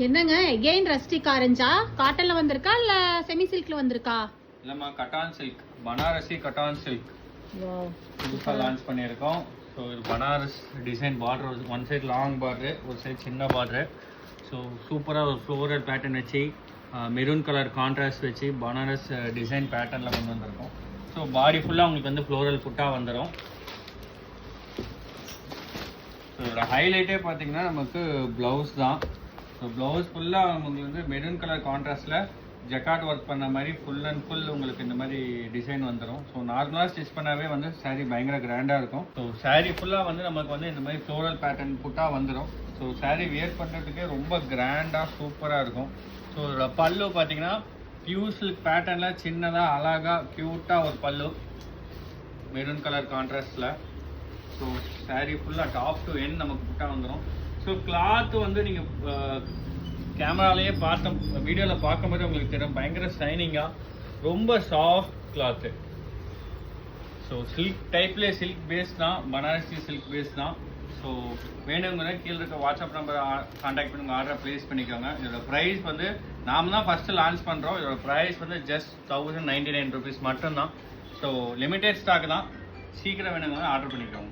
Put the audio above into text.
என்னங்க again rustic ஆரஞ்சா? காட்டன்ல வந்திருக்கா இல்ல செமி சில்க்ல வந்திருக்கா? இல்லம்மா கட்டான் சில்க், பனாரசி கட்டான் சில்க். வாவ், புதுசா லான்ச் பண்ணியிருக்கோம். ஸோ இது Banaras design border, one side long border, ஒரு சைடு சின்ன பார்டரு. ஸோ சூப்பராக ஒரு ஃப்ளோரல் பேட்டர்ன் வச்சு மெரூன் கலர் கான்ட்ராஸ்ட் வச்சு பனாரஸ் டிசைன் பேட்டர்னில் கொண்டு வந்திருக்கோம். ஸோ பாடி ஃபுல்லாக உங்களுக்கு வந்து ஃப்ளோரல் புட்டாக வந்துடும். ஸோ இதோட ஹைலைட்டே பார்த்தீங்கன்னா நமக்கு ப்ளவுஸ் தான். ஸோ ப்ளவுஸ் ஃபுல்லாக உங்களுக்கு வந்து மெரூன் கலர் கான்ட்ராஸ்டில் ஜக்கார்ட் ஒர்க் பண்ண மாதிரி ஃபுல் அண்ட் ஃபுல் உங்களுக்கு இந்த மாதிரி டிசைன் வந்துடும். ஸோ நார்மலாக ஸ்டிச் பண்ணாவே வந்து சாரீ பயங்கர கிராண்டாக இருக்கும். ஸோ சாரீ ஃபுல்லாக வந்து நமக்கு வந்து இந்த மாதிரி ஃப்ளோரல் பேட்டர்ன் புட்டாக வந்துடும். ஸோ சாரீ வியர் பண்ணுறதுக்கே ரொம்ப கிராண்டாக சூப்பராக இருக்கும். ஸோ இதோட பல்லு பார்த்தீங்கன்னா பியூர் சில்க் பேட்டர்னில் சின்னதாக அழகாக க்யூட்டாக ஒரு பல்லு மெரூன் கலர் கான்ட்ராஸ்டில். ஸோ சாரீ ஃபுல்லாக டாப் டு எண்ட் நமக்கு புட்டாக வந்துடும். ஸோ கிளாத்து வந்து நீங்கள் கேமராலேயே வீடியோவில் பார்க்கும்போது உங்களுக்கு தெரியும் பயங்கர ஷைனிங்காக ரொம்ப சாஃப்ட் கிளாத்து. ஸோ சில்க் டைப்லேயே சில்க் பேஸ் தான், பனாரசி சில்க் பேஸ் தான். ஸோ வேணுங்கிற கீழே இருக்க வாட்ஸ்அப் நம்பரை கான்டாக்ட் பண்ணி உங்கள் ஆர்டரை ப்ளேஸ் பண்ணிக்கோங்க. இதோட ப்ரைஸ் வந்து நாம தான் ஃபஸ்ட்டு லான்ச் பண்ணுறோம். இதோட ப்ரைஸ் வந்து ஜஸ்ட் 1099 rupees மட்டும்தான். ஸோ லிமிடெட் ஸ்டாக் தான், சீக்கிரம் வேணுங்க ஆர்டர் பண்ணிக்கோங்க.